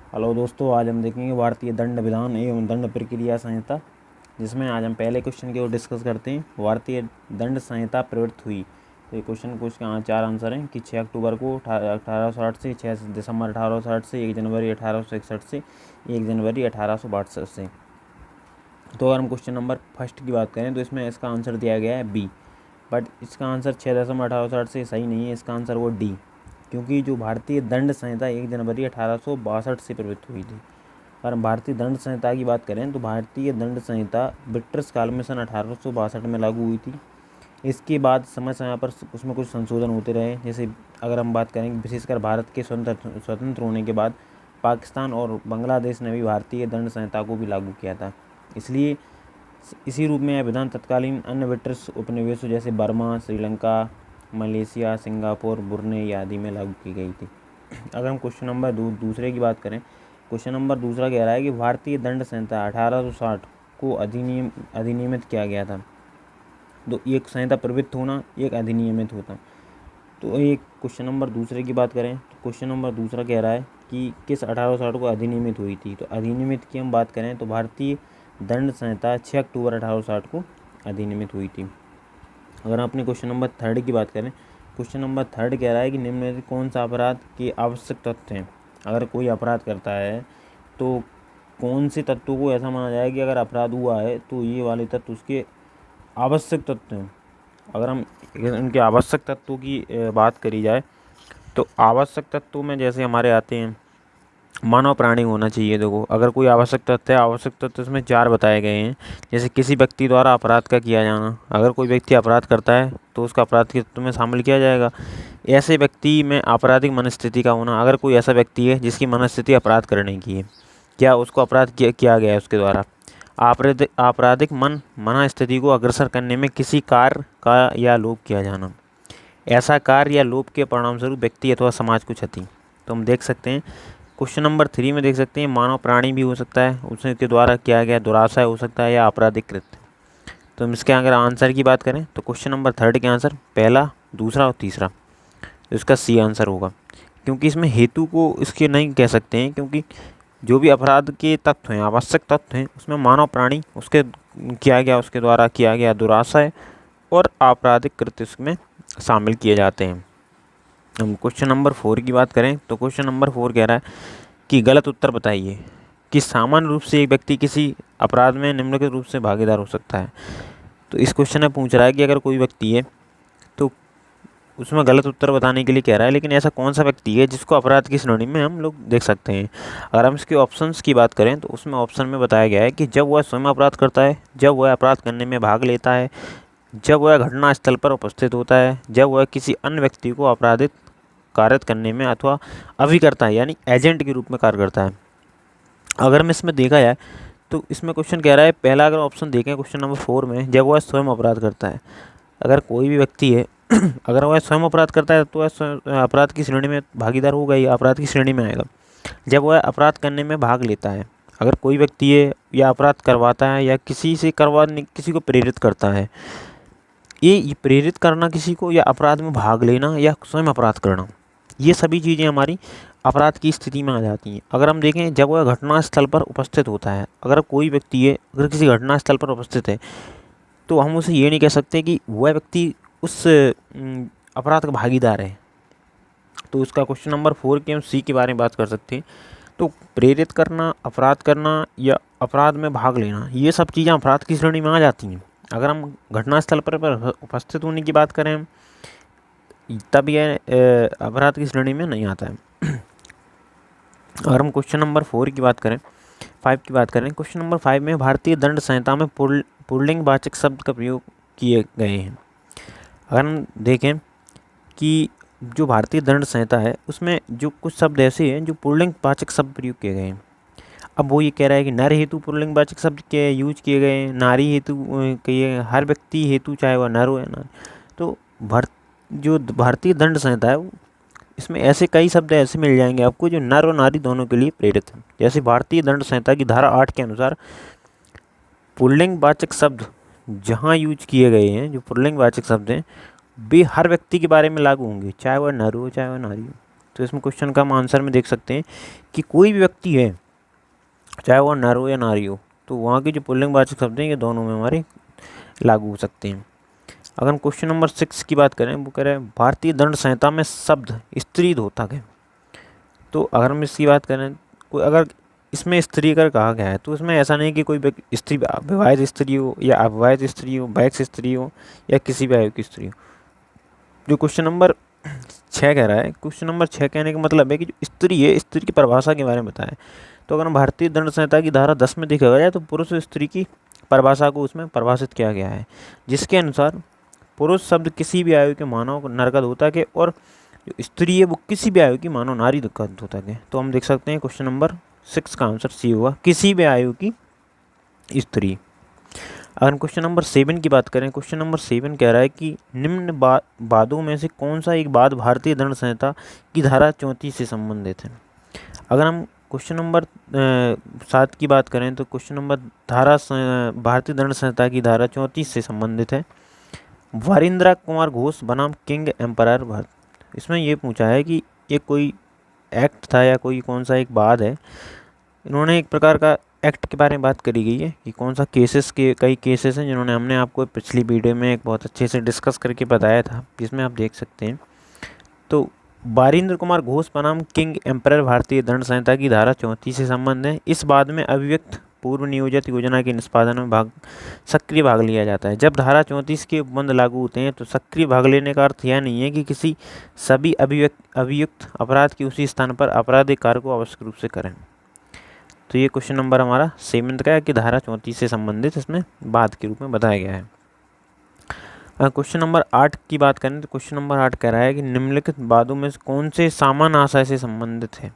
Hello दोस्तों, आज हम देखेंगे भारतीय दंड विधान एवं दंड प्रक्रिया संहिता, जिसमें आज हम पहले क्वेश्चन की ओर डिस्कस करते हैं। भारतीय दंड संहिता प्रवृत्त हुई। तो ये क्वेश्चन को इसके 4 आंसर हैं कि 6 अक्टूबर को 1860 से, 6 दिसंबर 1860 से, 1 जनवरी 1861 से, 1 जनवरी 1862 से। तो अगर हम क्वेश्चन नंबर फर्स्ट की बात करें तो इसमें इसका आंसर दिया गया है बी, बट इसका आंसर 6 दिसंबर 1860 से सही नहीं है। इसका आंसर वो डी, क्योंकि जो भारतीय दंड संहिता 1 जनवरी 1862 से प्रवृत्त हुई थी। अगर हम भारतीय दंड संहिता की बात करें तो भारतीय दंड संहिता ब्रिटिश काल में सन 1862 में लागू हुई थी। इसके बाद समय समय पर उसमें कुछ संशोधन होते रहे। जैसे अगर हम बात करें विशेषकर भारत के स्वतंत्र होने के बाद पाकिस्तान और बांग्लादेश ने भी भारतीय दंड संहिता को भी लागू किया था। इसलिए इसी रूप में यह विधान तत्कालीन अन्य ब्रिटिश उपनिवेशों जैसे Burma, Sri Lanka, Malaysia, Singapore, Brunei आदि में लागू की गई थी। अगर हम क्वेश्चन नंबर दूसरे की बात करें, क्वेश्चन नंबर दूसरा कह रहा है कि भारतीय दंड संहिता 1860 को अधिनियमित किया गया था। तो एक संहिता प्रवृत्त होना, एक अधिनियमित होता। तो एक क्वेश्चन नंबर दूसरे की बात करें तो क्वेश्चन नंबर दूसरा कह रहा है कि किस 1860 को अधिनियमित हुई थी। तो अधिनियमित की हम बात करें तो भारतीय दंड संहिता 6 अक्टूबर 1860 को अधिनियमित हुई थी। अगर हम अपने क्वेश्चन नंबर थर्ड की बात करें, क्वेश्चन नंबर थर्ड कह रहा है कि निम्नलिखित कौन सा अपराध के आवश्यक तत्व हैं। अगर कोई अपराध करता है तो कौन से तत्वों को ऐसा माना जाए कि अगर अपराध हुआ है तो ये वाले तत्व उसके आवश्यक तत्व हैं। अगर हम इनके आवश्यक तत्वों की बात करी जाए तो आवश्यक तत्वों में जैसे हमारे आते हैं मानव प्राणी होना चाहिए। देखो, अगर कोई आवश्यक तत्व है, आवश्यक तत्व इसमें 4 बताए गए हैं। जैसे किसी व्यक्ति द्वारा अपराध का किया जाना, अगर कोई व्यक्ति अपराध करता है तो उसका अपराध के तत्व में शामिल किया जाएगा। ऐसे व्यक्ति में आपराधिक मनस्थिति का होना, अगर कोई ऐसा व्यक्ति है जिसकी मनस्थिति अपराध करने की है, क्या उसको अपराध किया गया है उसके द्वारा। आपराधिक मना स्थिति को अग्रसर करने में किसी कार्य का या लोभ किया जाना, ऐसा कार्य या लोभ के परिणामस्वरूप व्यक्ति अथवा समाज को क्षति। तो हम देख सकते हैं क्वेश्चन नंबर 3 में देख सकते हैं मानव प्राणी भी हो सकता है, उसके द्वारा किया गया दुराशय हो सकता है या आपराधिक कृत्य। तो हम इसके अगर आंसर की बात करें तो क्वेश्चन नंबर थर्ड के आंसर पहला, दूसरा और तीसरा, तो इसका सी आंसर होगा। क्योंकि इसमें हेतु को इसके नहीं कह सकते हैं, क्योंकि जो भी अपराध के तत्व हैं, आवश्यक तत्व हैं, उसमें मानव प्राणी उसके किया गया, उसके द्वारा किया गया दुराशय और आपराधिक कृत्य उसमें शामिल किए जाते हैं। हम क्वेश्चन नंबर 4 की बात करें तो क्वेश्चन नंबर 4 कह रहा है कि गलत उत्तर बताइए कि सामान्य रूप से एक व्यक्ति किसी अपराध में निम्नलिखित रूप से भागीदार हो सकता है। तो इस क्वेश्चन में पूछ रहा है कि अगर कोई व्यक्ति है तो उसमें गलत उत्तर बताने के लिए कह रहा है, लेकिन ऐसा कौन सा व्यक्ति है जिसको अपराध की श्रेणी में हम लोग देख सकते हैं। अगर हम इसके ऑप्शंस की बात करें तो उसमें ऑप्शन में बताया गया है कि जब वह स्वयं अपराध करता है, जब वह अपराध करने में भाग लेता है, जब वह घटना स्थल पर उपस्थित होता है, जब वह किसी अन्य व्यक्ति को अपराधित कार्य करने में अथवा अभिकर्ता है यानी एजेंट के रूप में कार्य करता है। अगर हम इसमें देखा जाए तो इसमें क्वेश्चन कह रहा है पहला, अगर ऑप्शन देखें क्वेश्चन नंबर 4 में, जब वह स्वयं अपराध करता है। अगर कोई भी व्यक्ति है अगर वह स्वयं अपराध करता है तो वह स्वयं अपराध की श्रेणी में भागीदार होगा, या अपराध की श्रेणी में आएगा। जब वह अपराध करने में भाग लेता है, अगर कोई व्यक्ति है या अपराध करवाता है या किसी से करवाने, किसी को प्रेरित करता है, ये प्रेरित करना किसी को या अपराध में भाग लेना या स्वयं अपराध करना, ये सभी चीज़ें हमारी अपराध की स्थिति में आ जाती हैं। अगर हम देखें जब वह घटना स्थल पर उपस्थित होता है, अगर कोई व्यक्ति है अगर किसी घटना स्थल पर उपस्थित है तो हम उसे ये नहीं कह सकते कि वह व्यक्ति उस अपराध का भागीदार है। तो इसका क्वेश्चन नंबर 4 के हम सी के बारे में बात कर सकते हैं। तो प्रेरित करना, अपराध करना या अपराध में भाग लेना, ये सब चीज़ें अपराध की श्रेणी में आ जाती हैं। अगर हम घटनास्थल पर उपस्थित होने की बात करें तब यह अपराध की श्रेणी में नहीं आता है। अगर हम क्वेश्चन नंबर 4 की बात करें, 5 की बात करें, क्वेश्चन नंबर 5 में भारतीय दंड संहिता में पुल्लिंगवाचक शब्द का प्रयोग किए गए हैं। अगर हम देखें कि जो भारतीय दंड संहिता है उसमें जो कुछ शब्द ऐसे हैं जो पुल्लिंगवाचक शब्द प्रयोग किए गए हैं। अब वो ये कह रहा है कि नर हेतु पुल्लिंगवाचक शब्द के यूज किए गए हैं, नारी हेतु किए, हर व्यक्ति हेतु चाहे वह नर हो या नारी। तो जो भारतीय दंड संहिता है इसमें ऐसे कई शब्द ऐसे मिल जाएंगे आपको जो नर और नारी दोनों के लिए प्रेरित हैं। जैसे भारतीय दंड संहिता की धारा 8 के अनुसार पुल्लिंगवाचक शब्द जहाँ यूज किए गए हैं, जो पुल्लिंगवाचक शब्द हैं वे हर व्यक्ति के बारे में लागू होंगे, चाहे वह नर हो चाहे वह नारी हो। तो इसमें क्वेश्चन का हम आंसर में देख सकते हैं कि कोई भी व्यक्ति है, चाहे वह नर हो या नारी हो, तो वहाँ के जो पुल्लिंगवाचक शब्द हैं ये दोनों में हमारे लागू हो सकते हैं। अगर हम क्वेश्चन नंबर 6 की बात करें, वो कह रहे हैं भारतीय दंड संहिता में शब्द स्त्री द्योतक है। तो अगर हम इसकी बात करें, कोई अगर इसमें स्त्री अगर कहा गया है तो इसमें ऐसा नहीं कि कोई स्त्री विवाहित स्त्री हो या अविवाहित स्त्री हो, वैक्स स्त्री हो या किसी भी आयु की स्त्री हो। जो क्वेश्चन नंबर 6 कह रहा है, क्वेश्चन नंबर 6 कहने का मतलब है कि जो स्त्री है, स्त्री की परिभाषा के बारे में बताएं। तो अगर हम भारतीय दंड संहिता की धारा 10 में देखा जाए तो पुरुष और स्त्री की परिभाषा को उसमें परिभाषित किया गया है, जिसके अनुसार पुरुष शब्द किसी भी आयु के मानव नर का द्योतक है और जो स्त्री है वो किसी भी आयु की मानव नारी का द्योतक है। तो हम देख सकते हैं क्वेश्चन नंबर 6 का आंसर सी होगा, किसी भी आयु की स्त्री। अगर हम क्वेश्चन नंबर 7 की बात करें, क्वेश्चन नंबर 7 कह रहा है कि निम्न वादों में से कौन सा एक वाद भारतीय दंड संहिता की धारा 34 से संबंधित है। अगर हम क्वेश्चन नंबर 7 की बात करें तो क्वेश्चन नंबर भारतीय दंड संहिता की धारा 34 से संबंधित है। वरिंद्र कुमार घोष बनाम किंग एम्परर भारत। इसमें ये पूछा है कि ये कोई एक्ट था या कोई कौन सा एक वाद है। इन्होंने एक प्रकार का एक्ट के बारे में बात करी गई है कि कौन सा केसेस के कई केसेस हैं जिन्होंने हमने आपको पिछली वीडियो में एक बहुत अच्छे से डिस्कस करके बताया था, जिसमें आप देख सकते हैं। तो बारिंद्र कुमार घोष बनाम किंग एम्परर भारतीय दंड संहिता की धारा 34 से संबंध है। इस बाद में अभिव्यक्त पूर्व नियोजित योजना के निष्पादन में सक्रिय भाग लिया जाता है। जब धारा 34 के उपबंध लागू होते हैं तो सक्रिय भाग लेने का अर्थ यह नहीं है कि किसी सभी अभियुक्त अपराध के उसी स्थान पर आपराधिक कार्य को आवश्यक रूप से करें। तो ये क्वेश्चन नंबर हमारा 7 का है कि धारा 34 से संबंधित इसमें बाद के रूप में बताया गया है। क्वेश्चन नंबर 8 की बात करें तो क्वेश्चन नंबर 8 कह रहा है कि निम्नलिखित वादों में से कौन से सामान्य आशय से संबंधित है।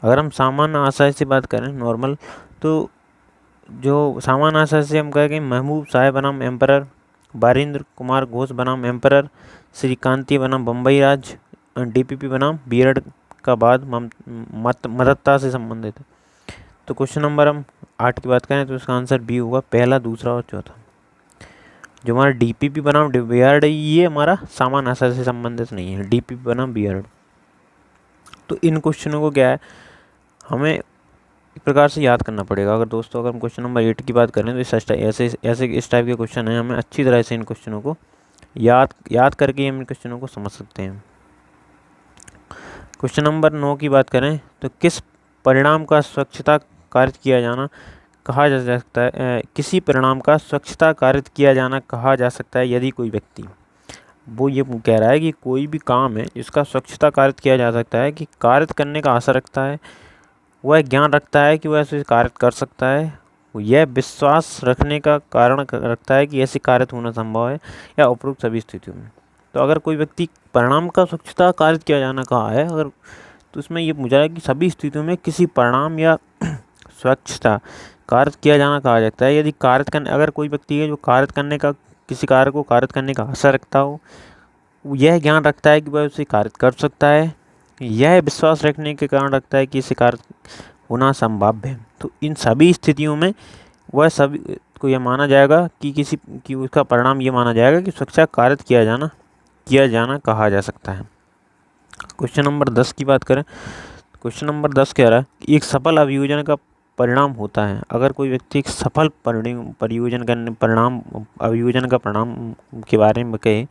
अगर हम सामान्य आशय से बात करें नॉर्मल, तो जो सामान्य आशय से हम कहेंगे महबूब शाह बनाम एम्परर, बारिंद्र कुमार घोष बनाम एम्परर, श्रीकांती बनाम बम्बई राज, डीपीपी बनाम बियर्ड का बाद मदत्ता से संबंधित है। तो क्वेश्चन नंबर हम 8 की बात करें तो इसका आंसर बी होगा, पहला, दूसरा और चौथा। जो हमारा डीपीपी बनाम बियर्ड है ये हमारा सामान्य आशय से संबंधित नहीं है, डीपीपी बनाम बियर्ड। तो इन क्वेश्चनों को क्या है हमें एक प्रकार से याद करना पड़ेगा। अगर दोस्तों अगर हम क्वेश्चन नंबर 8 की बात करें तो इस टाइप के क्वेश्चन हैं, हमें अच्छी तरह से इन क्वेश्चनों को याद करके हम इन क्वेश्चनों को समझ सकते हैं। क्वेश्चन नंबर 9 की बात करें तो किस परिणाम का स्वच्छता कार्य किया जाना कहा जा सकता है, किसी परिणाम का स्वच्छता कार्य किया जाना कहा जा सकता है यदि कोई व्यक्ति, वो ये कह रहा है कि कोई भी काम है जिसका स्वच्छता कार्य किया जा सकता है कि कार्य करने का आशा रखता है, वह ज्ञान रखता है कि वह ऐसे कार्य कर सकता है, यह विश्वास रखने का कारण रखता है कि ऐसे कार्य होना संभव है या उपरोक्त सभी स्थितियों में। तो अगर कोई व्यक्ति परिणाम का स्वच्छता कार्य किया जाना कहा है अगर, तो इसमें ये पूछा है कि सभी स्थितियों में किसी परिणाम या स्वच्छता कार्य किया जाना कहा जाता है यदि अगर कोई व्यक्ति है जो किसी कार्य को कार्य करने का आशा रखता हो, यह ज्ञान रखता है कि वह उसे कार्य कर सकता है, यह विश्वास रखने के कारण रखता है कि इसे कार्य होना संभव है। तो इन सभी स्थितियों में वह सभी को यह माना जाएगा कि उसका परिणाम ये माना जाएगा कि स्वच्छता कार्य किया जाना कहा जा सकता है। क्वेश्चन नंबर 10 की बात करें, क्वेश्चन नंबर 10 कह रहा है कि एक सफल अभियोजन का परिणाम होता है। अगर कोई व्यक्ति एक सफल अभियोजन का परिणाम के बारे में कहे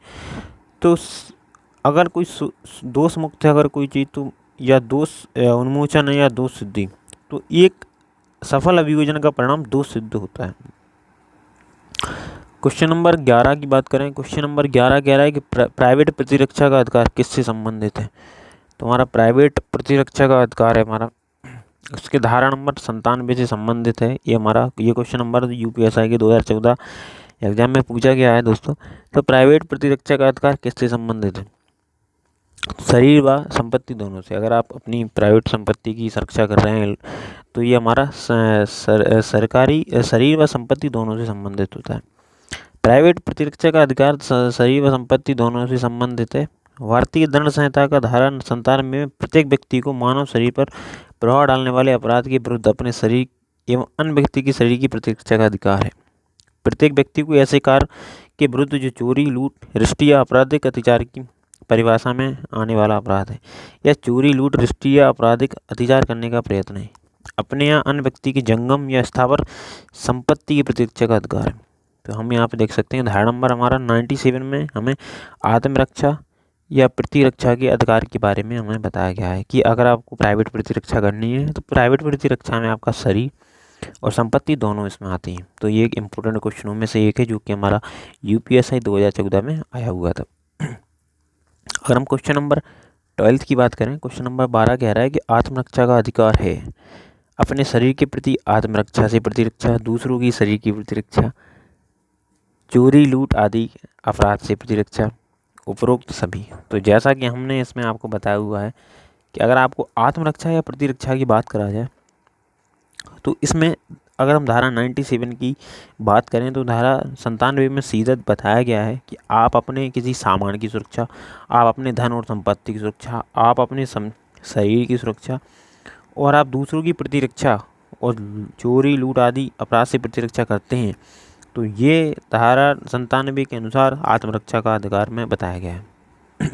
तो अगर कोई दोष मुक्त है अगर कोई चीज़, तो या दोष उन्मोचन है या दोष सिद्धि, तो एक सफल अभियोजन का परिणाम दोष सिद्ध होता है। क्वेश्चन नंबर 11 की बात करें, क्वेश्चन नंबर 11 कह रहा है कि प्राइवेट प्रतिरक्षा का अधिकार किससे संबंधित है। तो हमारा प्राइवेट प्रतिरक्षा का अधिकार है हमारा, उसके धारा नंबर 97 से संबंधित है। ये क्वेश्चन नंबर यूपीएसआई के 2014 एग्जाम में पूछा गया है दोस्तों। तो प्राइवेट प्रतिरक्षा का अधिकार किससे संबंधित है, शरीर व संपत्ति दोनों से। अगर आप अपनी प्राइवेट संपत्ति की सुरक्षा कर रहे हैं तो ये हमारा सरकारी शरीर व संपत्ति दोनों से संबंधित होता है। प्राइवेट प्रतिरक्षा का अधिकार शरीर व संपत्ति दोनों से संबंधित है। भारतीय दंड संहिता का धारा 97 में प्रत्येक व्यक्ति को मानव शरीर पर प्रभाव डालने वाले अपराध के विरुद्ध अपने शरीर एवं अन्य व्यक्ति के शरीर की प्रतिरक्षा का अधिकार है। प्रत्येक व्यक्ति को ऐसे कार्य के विरुद्ध जो चोरी, लूट, हत्या या आपराधिक अत्याचार की परिभाषा में आने वाला अपराध है। यह चोरी, लूट, रिश्वत या आपराधिक अत्याचार करने का प्रयत्न है। अपने या अन्य व्यक्ति की जंगम या स्थावर संपत्ति की प्रतिरक्षा का अधिकार है। तो हम यहाँ पे देख सकते हैं धारा नंबर हमारा 97 में हमें आत्मरक्षा या प्रतिरक्षा के अधिकार के बारे में हमें बताया गया है कि अगर आपको प्राइवेट प्रतिरक्षा करनी है तो प्राइवेट प्रतिरक्षा में आपका शरीर और संपत्ति दोनों इसमें आती हैं। तो ये एक इम्पोर्टेंट क्वेश्चनों में से एक है जो कि हमारा यूपीएससी 2014 में आया हुआ था। अगर हम क्वेश्चन नंबर 12 की बात करें, क्वेश्चन नंबर 12 कह रहा है कि आत्मरक्षा का अधिकार है अपने शरीर के प्रति आत्मरक्षा से प्रतिरक्षा, दूसरों की शरीर की प्रतिरक्षा, चोरी, लूट आदि अपराध से प्रतिरक्षा, उपरोक्त सभी। तो जैसा कि हमने इसमें आपको बताया हुआ है कि अगर आपको आत्मरक्षा या प्रतिरक्षा की बात करा जाए तो इसमें अगर हम धारा 97 की बात करें तो धारा 97 में सीधा बताया गया है कि आप अपने किसी सामान की सुरक्षा, आप अपने धन और संपत्ति की सुरक्षा, आप अपने शरीर की सुरक्षा और आप दूसरों की प्रतिरक्षा और चोरी, लूट आदि अपराध से प्रतिरक्षा करते हैं। तो ये धारा 97 के अनुसार आत्मरक्षा का अधिकार में बताया गया है।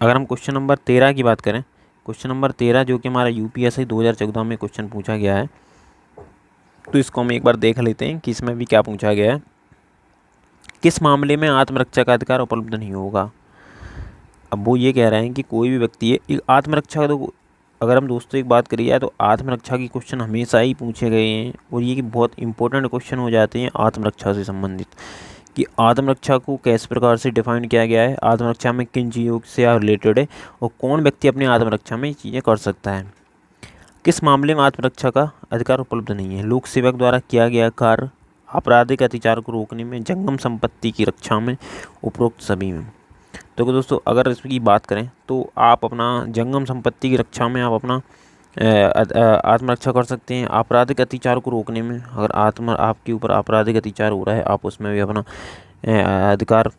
अगर हम क्वेश्चन नंबर 13 की बात करें, क्वेश्चन नंबर 13 जो कि हमारा यूपीएससी 2014 में क्वेश्चन पूछा गया है, तो इसको हम एक बार देख लेते हैं कि इसमें भी क्या पूछा गया है। किस मामले में आत्मरक्षा का अधिकार उपलब्ध नहीं होगा? अब वो ये कह रहे हैं कि कोई भी व्यक्ति है आत्मरक्षा, तो अगर हम दोस्तों एक बात करिए तो आत्मरक्षा के क्वेश्चन हमेशा ही पूछे गए हैं और ये कि बहुत इंपॉर्टेंट क्वेश्चन हो जाते हैं आत्मरक्षा से संबंधित कि आत्मरक्षा को किस प्रकार से डिफाइन किया गया है, आत्मरक्षा में किन चीज़ों से रिलेटेड है और कौन व्यक्ति अपनी आत्मरक्षा में चीज़ें कर सकता है। किस मामले में आत्मरक्षा का अधिकार उपलब्ध नहीं है? लोक सेवक द्वारा किया गया कार्य, आपराधिक अत्याचार को रोकने में, जंगम संपत्ति की रक्षा में, उपरोक्त सभी में। तो दोस्तों अगर इसकी बात करें तो आप अपना जंगम संपत्ति की रक्षा में आप अपना आत्मरक्षा कर सकते हैं। आपराधिक अत्याचार को रोकने में अगर आपके ऊपर आपराधिक अत्याचार हो रहा है आप उसमें भी अपना अधिकार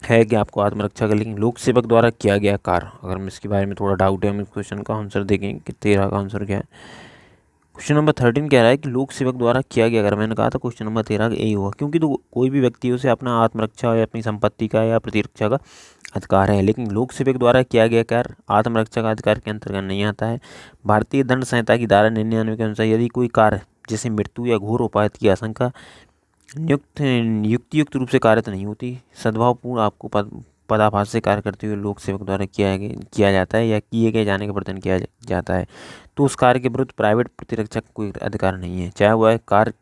है कि आपको आत्मरक्षा कर। लेकिन लोक सेवक द्वारा किया गया कार्य, अगर हम इसके बारे में थोड़ा डाउट है हम इस क्वेश्चन का आंसर देखें कि 13 का आंसर क्या है। क्वेश्चन नंबर 13 कह रहा है कि लोक सेवक द्वारा किया गया, अगर मैंने कहा था क्वेश्चन नंबर 13 का यही होगा क्योंकि तो कोई भी व्यक्ति उसे अपना आत्मरक्षा या अपनी संपत्ति का या प्रतिरक्षा का अधिकार है। लेकिन लोक सेवक द्वारा किया गया कार्य आत्मरक्षा का अधिकार के अंतर्गत नहीं आता है। भारतीय दंड संहिता की धारा 99 के अनुसार यदि कोई कार्य जैसे मृत्यु या घोर उपायत की आशंका युक्तियुक्त रूप से कार्यत नहीं होती, सद्भावपूर्ण आपको पदाभास से कार्य करते हुए लोक सेवक द्वारा किया जाता है या किए गए जाने का वर्णन किया जाता है, तो उस कार्य के विरुद्ध प्राइवेट प्रतिरक्षा का कोई अधिकार नहीं है, चाहे वह कार्य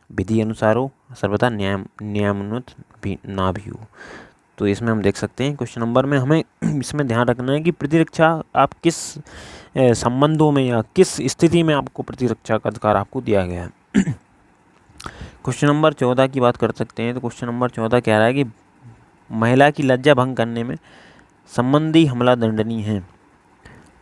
विधि अनुसार हो, सर्वथा न्यायोन्मुक्त भी ना भी हो। तो इसमें हम देख सकते हैं क्वेश्चन नंबर में हमें इसमें ध्यान रखना है कि प्रतिरक्षा आप किस संबंधों में या किस स्थिति में आपको प्रतिरक्षा का अधिकार आपको दिया गया है। क्वेश्चन नंबर 14 की बात कर सकते हैं। तो क्वेश्चन नंबर 14 कह रहा है कि महिला की लज्जा भंग करने में संबंधी हमला दंडनीय है।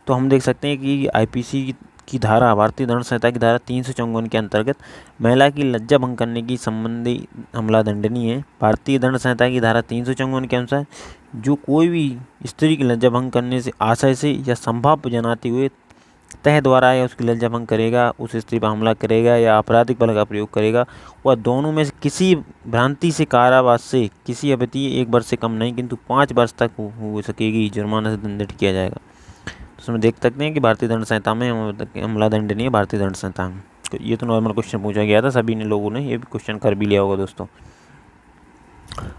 तो हम देख सकते हैं कि आईपीसी की धारा, भारतीय दंड संहिता की धारा 354 के अंतर्गत महिला की लज्जा भंग करने की संबंधी हमला दंडनीय है। भारतीय दंड संहिता की धारा 354 के अनुसार जो कोई भी स्त्री की लज्जा भंग करने से आशय से या संभाव्य जनाते हुए तह द्वारा या उसकी लज्जा भंग करेगा, उस स्त्री पर हमला करेगा या आपराधिक बल का प्रयोग करेगा, वह दोनों में से किसी भ्रांति से कारावास से किसी अवधि 1 वर्ष से कम नहीं किंतु 5 वर्ष तक हो सकेगी, जुर्माना से दंडित किया जाएगा। तो उसमें देख सकते हैं कि भारतीय दंड संहिता में हमला दंडनीय है, भारतीय दंड संहिता में। तो ये तो नॉर्मल क्वेश्चन पूछा गया था, सभी ने लोगों ने ये भी क्वेश्चन कर भी लिया होगा दोस्तों।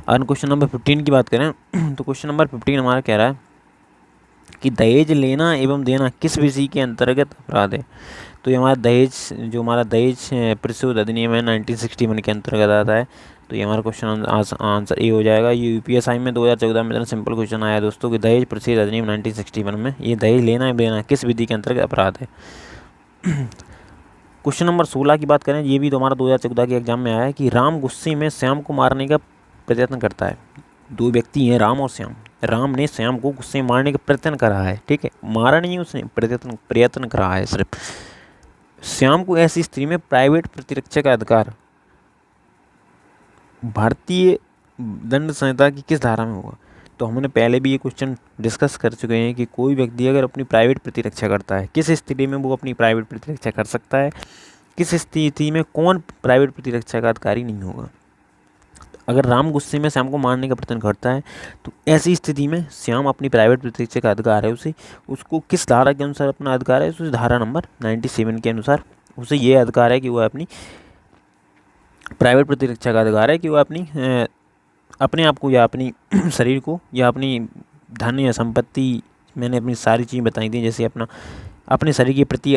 अगर क्वेश्चन नंबर 15 की बात करें तो क्वेश्चन नंबर 15 हमारा कह रहा है कि दहेज लेना एवं देना किस विषय के अंतर्गत अपराध है। तो ये हमारा दहेज प्रतिशोध अधिनियम है 1961 के अंतर्गत आता है। तो ये हमारा क्वेश्चन आंसर ए हो जाएगा। ये यूपीएससी में 2014 में इतना सिंपल क्वेश्चन आया दोस्तों कि दहेज प्रतिशोध अधिनियम 1961 में ये दहेज लेना एवं देना किस विधि के अंतर्गत अपराध है। क्वेश्चन नंबर 16 की बात करें, ये भी तो हमारा 2014 के एग्जाम में आया है कि राम गुस्से में श्याम को मारने का प्रयत्न करता है। 2 व्यक्ति हैं, राम और श्याम। राम ने श्याम को गुस्से में मारने का प्रयत्न करा है, ठीक है, मारा नहीं उसने, प्रयत्न करा है सिर्फ। श्याम को ऐसी स्थिति में प्राइवेट प्रतिरक्षा का अधिकार भारतीय दंड संहिता की किस धारा में होगा। तो हमने पहले भी ये क्वेश्चन डिस्कस कर चुके हैं कि कोई व्यक्ति अगर अपनी प्राइवेट प्रतिरक्षा करता है, किस स्थिति में वो अपनी प्राइवेट प्रतिरक्षा कर सकता है, किस स्थिति में कौन प्राइवेट प्रतिरक्षा का अधिकारी नहीं होगा। अगर राम गुस्से में श्याम को मारने का प्रयत्न करता है तो ऐसी स्थिति में श्याम अपनी प्राइवेट प्रतिरक्षा का अधिकार है उसे उसको किस धारा के अनुसार अपना अधिकार है, उस धारा नंबर 97 के अनुसार उसे ये अधिकार है कि वह अपनी प्राइवेट प्रतिरक्षा का अधिकार है कि वह अपने आप को या अपनी शरीर को या अपनी धन या संपत्ति, मैंने अपनी सारी चीज़ें बताई थी, जैसे अपने शरीर के प्रति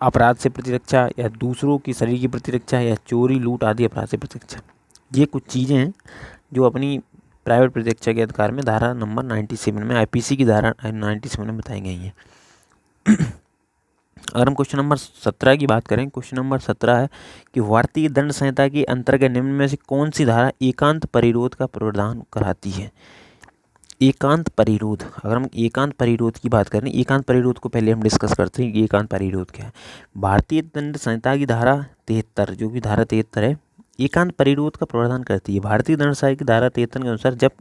अपराध से प्रतिरक्षा या दूसरों की शरीर की प्रतिरक्षा या चोरी लूट आदि अपराध से प्रतिरक्षा, ये कुछ चीज़ें हैं जो अपनी प्राइवेट प्रतिरक्षा के अधिकार में धारा नंबर 97 में आईपीसी की धारा 97 में बताई गई हैं। अगर हम क्वेश्चन नंबर 17 की बात करें, क्वेश्चन नंबर 17 है कि भारतीय दंड संहिता के अंतर्गत निम्न में से कौन सी धारा एकांत परिरोध का प्रावधान कराती है। एकांत परिरोध, अगर हम एकांत परिरोध की बात करें, एकांत परिरोध को पहले हम डिस्कस करते हैं कि एकांत परिरोध क्या है। भारतीय दंड संहिता की धारा 73, जो कि धारा 73 है, एकांत परिरोध का प्रावधान करती है। भारतीय दंड संहिता की धारा 73 के अनुसार जब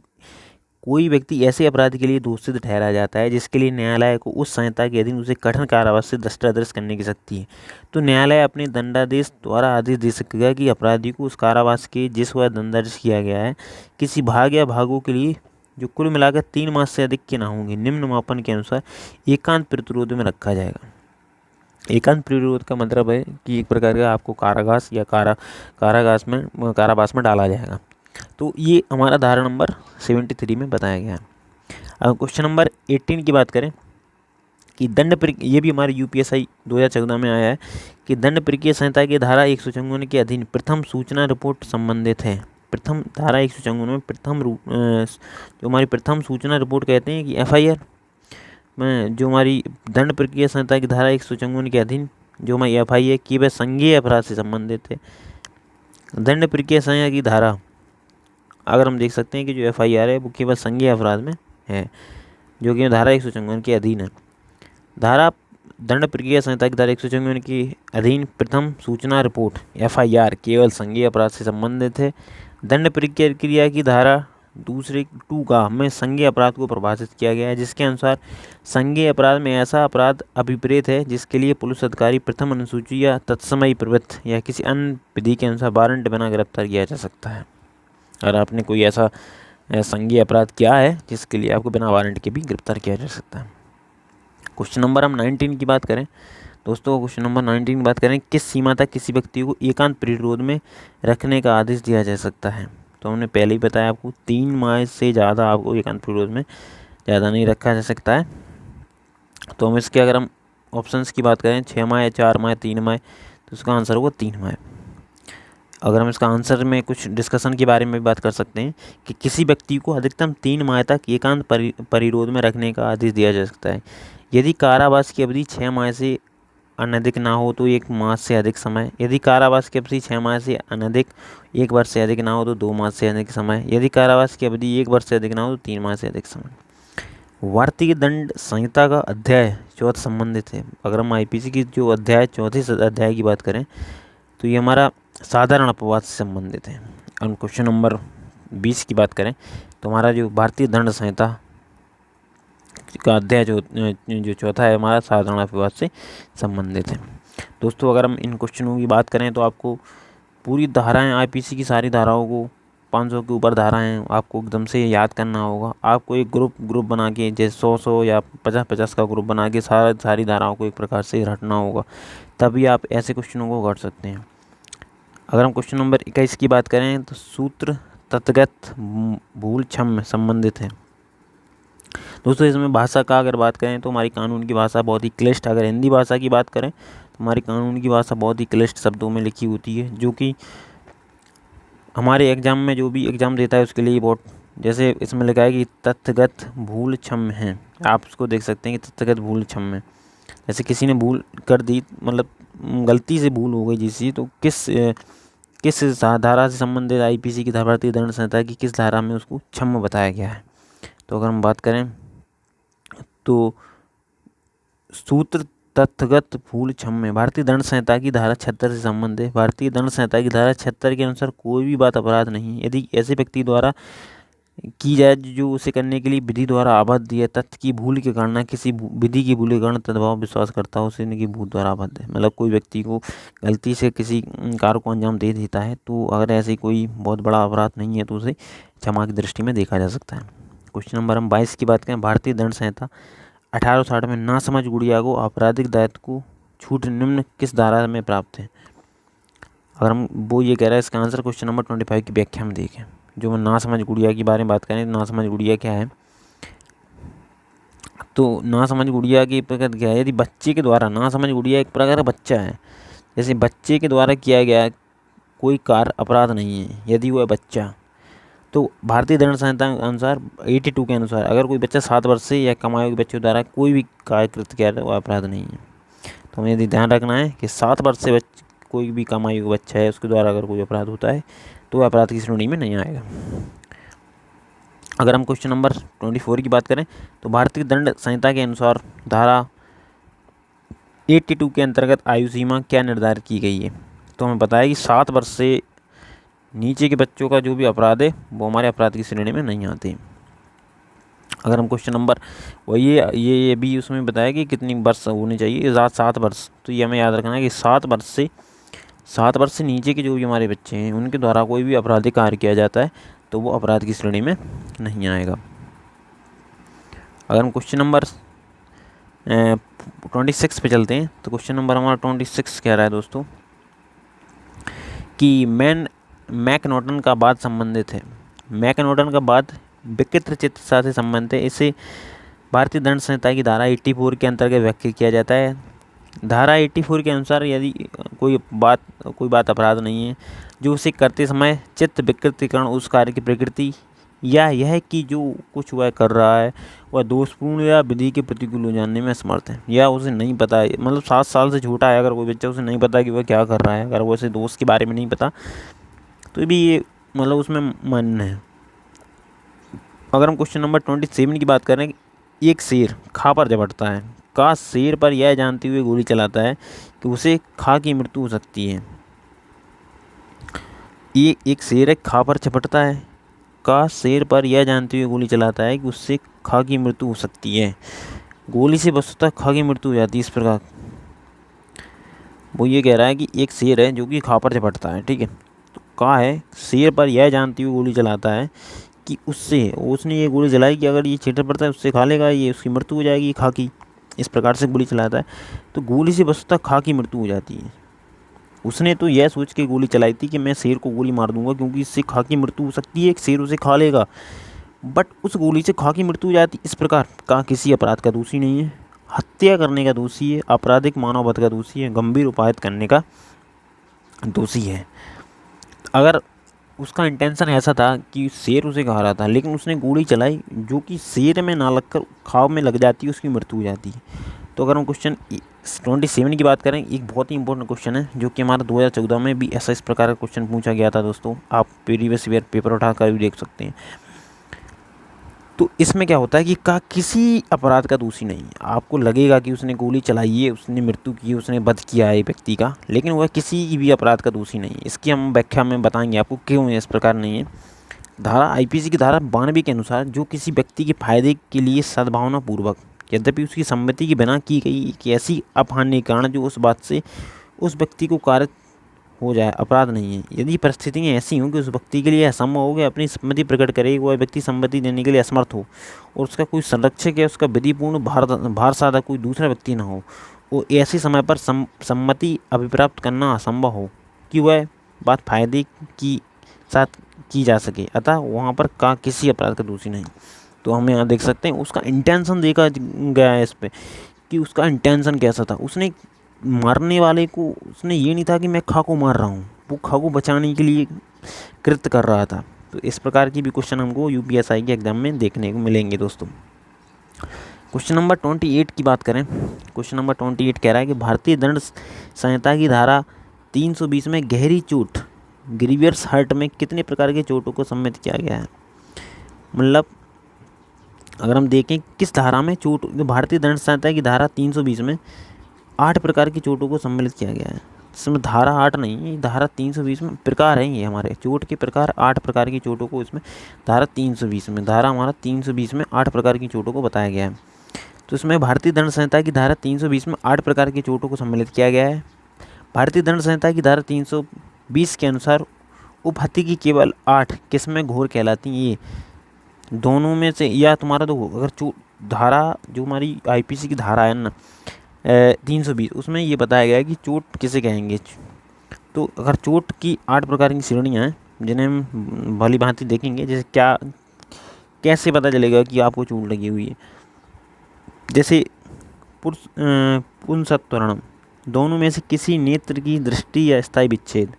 कोई व्यक्ति ऐसे अपराध के लिए दोषी ठहरा जाता है जिसके लिए न्यायालय को उस संहिता के अधीन उसे कठिन कारावास से दंडादेश करने की शक्ति है, तो न्यायालय अपने दंडादेश द्वारा आदेश दे सकेगा कि अपराधी को उस कारावास के जिस वह दंडादेश किया गया है किसी भाग या भागों के लिए जो कुल मिलाकर 3 मास से अधिक के ना होंगे, निम्न मापन के अनुसार एकांत प्रतिरोध में रखा जाएगा। एकांत प्रतिरोध का मतलब है कि एक प्रकार का आपको कारावास या कारावास में डाला जाएगा। तो ये हमारा धारा नंबर 73 में बताया गया है। अब क्वेश्चन नंबर 18 की बात करें कि ये भी हमारे यूपीएससी 2014 में आया है कि दंड प्रक्रिया संहिता की धारा 154 के अधीन प्रथम सूचना रिपोर्ट संबंधित है। प्रथम धारा 154 में जो हमारी प्रथम सूचना रिपोर्ट कहते हैं कि एफआईआर में, जो हमारी दंड प्रक्रिया संहिता की धारा 154 के अधीन जो हमारी एफआईआर की वह संज्ञेय अपराध से संबंधित है। दंड प्रक्रिया संहिता की धारा अगर हम देख सकते हैं कि जो एफआईआर है वो केवल संज्ञेय अपराध में है, जो कि धारा 154 के अधीन है। दंड प्रक्रिया संहिता की धारा 154 के अधीन प्रथम सूचना रिपोर्ट एफआईआर केवल संज्ञेय अपराध से संबंधित है। दंड प्रक्रिया की धारा 2 का में संज्ञेय अपराध को परिभाषित किया गया है, जिसके अनुसार संज्ञेय अपराध में ऐसा अपराध अभिप्रेत है जिसके लिए पुलिस अधिकारी प्रथम अनुसूची या तत्समयी प्रवृत्ति या किसी अन्य विधि के अनुसार वारंट बिना गिरफ्तार किया जा सकता है। अगर आपने कोई ऐसा संज्ञेय अपराध किया है जिसके लिए आपको बिना वारंट के भी गिरफ्तार किया जा सकता है। क्वेश्चन नंबर हम 19 की बात करें दोस्तों, क्वेश्चन नंबर 19 की बात करें, किस सीमा तक किसी व्यक्ति को एकांत प्रतिरोध में रखने का आदेश दिया जा सकता है। तो हमने पहले ही बताया आपको 3 माह से ज़्यादा आपको एकांत प्रतिरोध में ज़्यादा नहीं रखा जा सकता है। तो हम इसके अगर हम ऑप्शंस की बात करें 6 माह या 4 माह 3 माह, तो इसका आंसर होगा 3 माह। अगर हम इसका आंसर में कुछ डिस्कशन के बारे में भी बात कर सकते हैं कि किसी व्यक्ति को अधिकतम 3 माह तक एकांत परिरोध में रखने का आदेश दिया जा सकता है यदि कारावास की अवधि 6 माह से अनधिक ना हो तो 1 मास से अधिक समय, यदि कारावास की अवधि 6 माह से अनधिक 1 वर्ष से अधिक ना हो तो 2 मास से अधिक समय, यदि कारावास की अवधि 1 वर्ष से अधिक ना हो तो 3 माह से अधिक समय। भारतीय दंड संहिता का अध्याय 4 संबंधित है। अगर हम आईपीसी की जो अध्याय 4 अध्याय की बात करें तो ये हमारा साधारण अपवाद से संबंधित है। और क्वेश्चन नंबर 20 की बात करें तो हमारा जो भारतीय दंड संहिता का अध्याय जो चौथा है हमारा साधारण अपवाद से संबंधित है। दोस्तों अगर हम इन क्वेश्चनों की बात करें तो आपको पूरी धाराएं आईपीसी की सारी धाराओं को 500 के ऊपर धाराएं आपको एकदम से याद करना होगा। आपको एक ग्रुप बना के जैसे 100 या 50 का ग्रुप बना के सारी धाराओं को एक प्रकार से रटना होगा, तभी आप ऐसे क्वेश्चनों को कर सकते हैं। अगर हम क्वेश्चन नंबर 21 की बात करें तो सूत्र तथागत भूल क्षम्य संबंधित है। दोस्तों इसमें भाषा का अगर बात करें तो हमारी कानून की भाषा बहुत ही क्लिष्ट, अगर हिंदी भाषा की बात करें तो हमारी कानून की भाषा बहुत ही क्लिष्ट शब्दों में लिखी होती है, जो कि हमारे एग्ज़ाम में जो भी एग्ज़ाम देता है उसके लिए बहुत, जैसे इसमें लिखा है कि तथ्यगत भूल क्षम्य है, आप उसको देख सकते हैं कि तथ्यगत भूल क्षम्य है। जैसे किसी ने भूल कर दी, मतलब गलती से भूल हो गई जिससे, तो किस धारा से संबंधित आईपीसी की भारतीय दंड संहिता की किस धारा में उसको क्षम्य बताया गया है। तो अगर हम बात करें तो सूत्र तथ्यगत भूल क्षम्य भारतीय दंड संहिता की धारा 76 से संबंध है। भारतीय दंड संहिता की धारा 76 के अनुसार कोई भी बात अपराध नहीं, यदि ऐसे व्यक्ति द्वारा की जाए जो उसे करने के लिए विधि द्वारा आबद्ध या तथ्य की भूल के कारण किसी विधि की भूल के कारण तदभाव विश्वास करता है उसे की भूल द्वारा आबद्ध है। मतलब कोई व्यक्ति को गलती से किसी कार्य को अंजाम दे देता है, तो अगर ऐसी कोई बहुत बड़ा अपराध नहीं है तो उसे क्षमा की दृष्टि में देखा जा सकता है। क्वेश्चन नंबर हम 22 की बात करें। भारतीय दंड संहिता 1860 में नासमझ गुड़िया को आपराधिक दायित्व को छूट निम्न किस धारा में प्राप्त है। अगर हम वो ये कह रहा है, इसका आंसर क्वेश्चन नंबर 25 की व्याख्या में देखें। जो हम नासमझ गुड़िया के बारे में बात करें तो नासमझ गुड़िया क्या है, तो नासमझ गुड़िया की प्रकार क्या है, यदि बच्चे के द्वारा, नासमझ गुड़िया एक प्रकार का बच्चा है, जैसे बच्चे के द्वारा किया गया कोई कार्य अपराध नहीं है यदि वह बच्चा, तो भारतीय दंड संहिता के अनुसार 82 के अनुसार अगर कोई बच्चा 7 वर्ष से या कम आयु के बच्चे द्वारा कोई भी कार्य कृत किया वह अपराध नहीं है। तो हमें यदि ध्यान रखना है कि 7 वर्ष से कोई भी कम आयु का बच्चा है उसके द्वारा अगर कोई अपराध होता है तो वह अपराध की श्रेणी में नहीं आएगा। अगर हम क्वेश्चन नंबर 24 की बात करें तो भारतीय दंड संहिता के अनुसार धारा 82 के अंतर्गत आयु सीमा क्या निर्धारित की गई है। तो हमें पता है कि 7 वर्ष से नीचे के बच्चों का जो भी अपराध है वो हमारे अपराध की श्रेणी में नहीं आते। अगर हम क्वेश्चन नंबर ये भी उसमें बताया कि कितनी वर्ष होनी चाहिए, 7 वर्ष, तो ये हमें याद रखना है कि 7 वर्ष से नीचे के जो भी हमारे बच्चे हैं उनके द्वारा कोई भी आपराधिक कार्य किया जाता है तो वो अपराध की श्रेणी में नहीं आएगा। अगर हम क्वेश्चन नंबर 26 पे चलते हैं तो क्वेश्चन नंबर हमारा 26 कह रहा है दोस्तों कि मैकनॉटन का बाद संबंधित है। मैकनॉटन का बाद विकृत चित्त से संबंधित है। इसे भारतीय दंड संहिता की धारा 84 के अंतर्गत व्याख्या किया जाता है। धारा 84 के अनुसार यदि कोई बात अपराध नहीं है जो उसे करते समय चित्त विकृतिकरण उस कार्य की प्रकृति या यह कि जो कुछ वह कर रहा है वह दोषपूर्ण या विधि के प्रतिकूल हो जानने में असमर्थ है, या उसे नहीं पता है, मतलब 7 साल से छोटा है अगर कोई बच्चा, उसे नहीं पता कि वह क्या कर रहा है, अगर वो उसे दोष के बारे में नहीं पता तो भी ये मतलब उसमें मान्य है। अगर हम क्वेश्चन नंबर 27 की बात करें, एक शेर खा पर झपटता है, का शेर पर यह जानते हुए गोली चलाता है कि उसे खा की मृत्यु हो सकती है। ये एक शेर है, खा पर झपटता है, का शेर पर यह जानते हुए गोली चलाता है कि उससे खा की मृत्यु हो सकती है। गोली से वस्तुतः खा की मृत्यु हो जाती है। इस प्रकार वो ये कह रहा है कि एक शेर है जो कि खा पर झपटता है, ठीक है, तो का है शेर पर यह जानते हुए गोली चलाता है कि उसने ये गोली चलाई कि अगर ये छेटर पड़ता है उससे खा लेगा, ये उसकी मृत्यु हो जाएगी खा की, इस प्रकार से गोली चलाता है। तो गोली से वस्तुतः खा की मृत्यु हो जाती है। उसने तो यह सोच के गोली चलाई थी कि मैं शेर को गोली मार दूंगा क्योंकि इससे खा की मृत्यु हो सकती है, एक शेर उसे खा लेगा, बट उस गोली से खा की मृत्यु हो जाती। इस प्रकार का किसी अपराध का दोषी नहीं है, हत्या करने का दोषी है, आपराधिक मानववध का दोषी है, गंभीर उपायत करने का दोषी है। अगर उसका इंटेंशन ऐसा था कि शेर उसे खा रहा था लेकिन उसने गोली चलाई जो कि शेर में ना लगकर खाव में लग जाती है, उसकी मृत्यु हो जाती है। तो अगर हम क्वेश्चन 27 की बात करें, एक बहुत ही इंपॉर्टेंट क्वेश्चन है जो कि हमारा 2014 में भी ऐसा इस प्रकार का क्वेश्चन पूछा गया था दोस्तों, आप प्रीवियस ईयर पेपर उठाकर भी देख सकते हैं। तो इसमें क्या होता है कि किसी अपराध का दोषी नहीं, आपको लगेगा कि उसने गोली चलाई है, उसने मृत्यु की, उसने वध किया है व्यक्ति का, लेकिन वह किसी भी अपराध का दोषी नहीं है। इसकी हम व्याख्या में बताएंगे आपको क्यों इस प्रकार नहीं है। धारा आईपीसी की धारा 92 के अनुसार जो किसी व्यक्ति के फायदे के लिए सद्भावना पूर्वक यद्यपि उसकी सम्मति की बिना की गई कि ऐसी अपहानि के कारण जो उस बात से उस व्यक्ति को कारित हो जाए अपराध नहीं है। यदि परिस्थितियाँ ऐसी हों कि उस व्यक्ति के लिए असंभव हो कि अपनी सम्मति प्रकट करे, वह व्यक्ति सम्मति देने के लिए असमर्थ हो और उसका कोई संरक्षक या उसका विधिपूर्ण भार साधा कोई दूसरा व्यक्ति न हो, वो ऐसे समय पर सम्मति अभिप्राप्त करना असंभव हो कि वह बात फायदे की साथ की जा सके, अतः वहाँ पर किसी अपराध का दोषी नहीं। तो हम यहाँ देख सकते हैं उसका इंटेंशन देखा गया है इस पर कि उसका इंटेंशन कैसा था। उसने मारने वाले को, उसने ये नहीं था कि मैं खा को मार रहा हूँ, वो खा को बचाने के लिए कृत्य कर रहा था। तो इस प्रकार की भी क्वेश्चन हमको यूपीएसआई के एग्जाम में देखने को मिलेंगे दोस्तों। क्वेश्चन नंबर 28 की बात करें, क्वेश्चन नंबर 28 कह रहा है कि भारतीय दंड संहिता की धारा 320 में गहरी चोट ग्रीवियस हर्ट में कितने प्रकार के चोटों को सम्मिलित किया गया है। मतलब अगर हम देखें किस धारा में चोट, भारतीय दंड संहिता की धारा 320 में 8 प्रकार की चोटों को सम्मिलित किया गया है। इसमें धारा 8 नहीं, धारा 320 में प्रकार है ये हमारे चोट के प्रकार, 8 प्रकार की चोटों को इसमें धारा 320 में, धारा हमारा 320 में 8 प्रकार की चोटों को बताया गया है। तो इसमें भारतीय दंड संहिता की धारा 320 में 8 प्रकार की चोटों को सम्मिलित किया गया है। भारतीय दंड संहिता की धारा 320 के अनुसार उपहत्या की केवल 8 किस्में घोर कहलाती हैं। ये दोनों में से, या तुम्हारा तो अगर धारा जो हमारी आईपीसी की धारा है ना 320, उसमें ये बताया गया है कि चोट किसे कहेंगे। तो अगर चोट की 8 प्रकार की श्रेणियाँ हैं जिन्हें हम भली भांति देखेंगे, जैसे क्या कैसे पता चलेगा कि आपको चोट लगी हुई है। जैसे पुंसत्वरणम, दोनों में से किसी नेत्र की दृष्टि या स्थायी विच्छेद,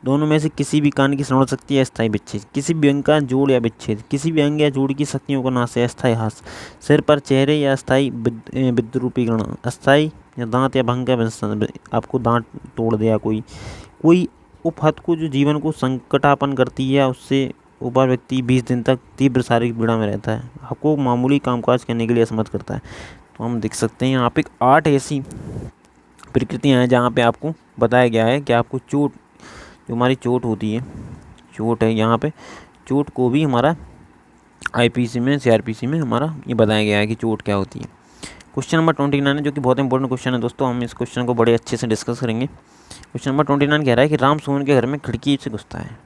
दोनों में से किसी भी कान की श्रवण शक्ति या स्थायी विच्छेद, किसी भी अंग का जोड़ या विच्छेद, किसी भी अंग या जोड़ की शक्तियों का नाश या अस्थायी हास, सिर पर चेहरे या अस्थायी विद्रूपीकरण, अस्थायी या दांत या भंग का आपको दांत तोड़ दिया कोई उपहत को जो जीवन को संकटापन्न करती है, उससे ऊपर व्यक्ति 20 दिन तक तीव्र शारीरिक पीड़ा में रहता है, आपको मामूली कामकाज करने के लिए असमर्थ करता है। तो हम देख सकते हैं यहाँ पे 8 ऐसी प्रकृतियाँ हैं जहाँ पे आपको बताया गया है कि आपको चोट, जो हमारी चोट होती है, चोट है यहाँ पे, चोट को भी हमारा आईपीसी में सीआरपीसी में हमारा ये बताया गया है कि चोट क्या होती है। क्वेश्चन नंबर 29 है, जो कि बहुत इंपॉर्टेंट क्वेश्चन है दोस्तों, हम इस क्वेश्चन को बड़े अच्छे से डिस्कस करेंगे। क्वेश्चन नंबर 29 कह रहा है कि राम सोहन के घर में खिड़की से घुसता है।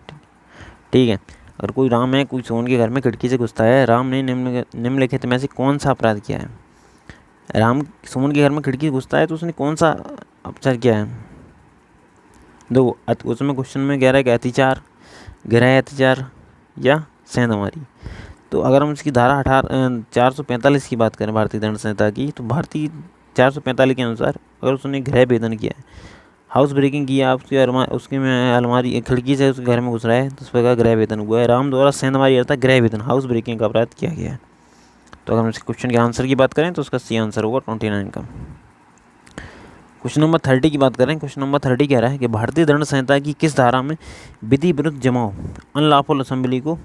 ठीक है, अगर कोई राम है, कोई सोहन के घर में खिड़की से घुसता है, राम ने निम्नलिखित में से कौन सा अपराध किया है। राम सोहन के घर में खिड़की से घुसता है तो उसने कौन सा अपचार किया है। दो उसमें क्वेश्चन में कह रहा है कि अत्याचार, गृह अत्याचार या सेंधमारी। तो अगर हम इसकी धारा 445 की बात करें भारतीय दंड संहिता की, तो भारतीय 445 के अनुसार अगर उसने गृह भेदन किया है, हाउस ब्रेकिंग किया, उसके में अलमारी खिड़की से उसके घर में घुस रहा है, तो उस पर गृह भेदन हुआ है। राम द्वारा सेंधमारी अर्थात गृह भेदन, हाउस ब्रेकिंग का अपराध किया गया है। तो अगर हम इस क्वेश्चन के आंसर की बात करें तो उसका सी आंसर होगा 29 का। क्वेश्चन नंबर 30 की बात करें, क्वेश्चन नंबर 30 कह रहा है कि भारतीय दंड संहिता की किस धारा में विधि विरुद्ध जमाव, अनलॉफुल असेंबली को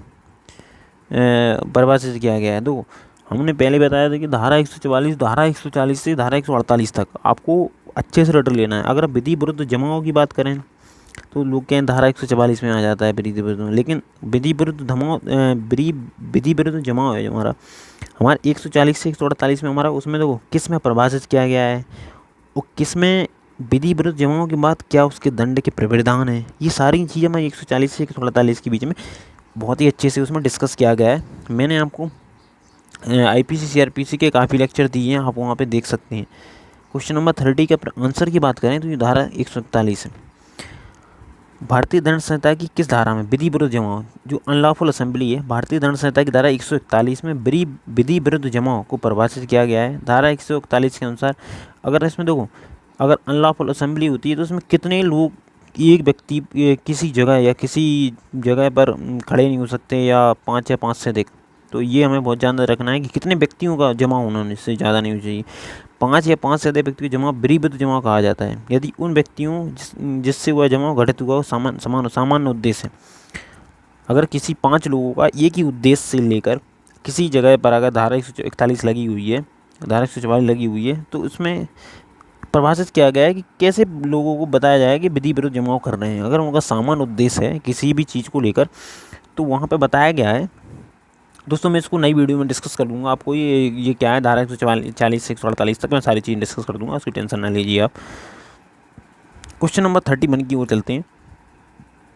परिभाषित किया गया है। तो हमने पहले बताया था कि धारा 144, धारा 140 से धारा 148 तक आपको अच्छे से रट लेना है। अगर विधि विरुद्ध जमाव की बात करें तो लोग कहें धारा 144 में आ जाता है विधि विरुद्ध, लेकिन विधि विरुद्ध जमाव है जो हमारा 140 से 148 में हमारा, उसमें देखो किस में परिभाषित किया गया है और किस में विधि विरुद्ध जमाव की बात, क्या उसके दंड के प्रावधान है, ये सारी चीज़ें मैं 140 से 148 के बीच में बहुत ही अच्छे से उसमें डिस्कस किया गया है। मैंने आपको आईपीसी सीआरपीसी के काफ़ी लेक्चर दिए हैं, आप वहाँ पे देख सकते हैं। क्वेश्चन नंबर 30 के आंसर की बात करें तो ये धारा 141 है। भारतीय दंड संहिता की किस धारा में विधि विरुद्ध जमाव, जो अनलॉफुल असेंबली है, भारतीय दंड संहिता की धारा 141 में विधि विरुद्ध जमाव को परिभाषित किया गया है। धारा 141 के अनुसार अगर इसमें देखो, अगर अनलॉफुल असेंबली होती है तो उसमें कितने लोग, एक व्यक्ति किसी जगह पर खड़े नहीं हो सकते, या 5 या 5 से अधिक। तो ये हमें बहुत ज़्यादा रखना है कि कितने व्यक्तियों का जमा होना इससे ज़्यादा नहीं हो चाहिए। 5 या 5 से अधिक व्यक्ति का जमाव विधिवत जमाव कहा जाता है यदि उन व्यक्तियों जिससे वह जमाव घटित हुआ हो सामान्य उद्देश्य है। अगर किसी 5 लोगों का एक ही उद्देश्य से लेकर किसी जगह पर अगर धारा 141 लगी हुई है, धारा 144 लगी हुई है, तो उसमें परिभाषित किया गया है कि कैसे लोगों को बताया जाए कि विधि विरुद्ध जमाव कर रहे हैं। अगर उनका सामान्य उद्देश्य है किसी भी चीज़ को लेकर, तो वहाँ पे बताया गया है। दोस्तों मैं इसको नई वीडियो में डिस्कस कर दूंगा, आपको ये क्या है, धारा 140 से 148 तक मैं सारी चीज़ डिस्कस कर दूंगा, उसकी टेंशन ना लीजिए आप। क्वेश्चन नंबर 31 की ओर चलते हैं।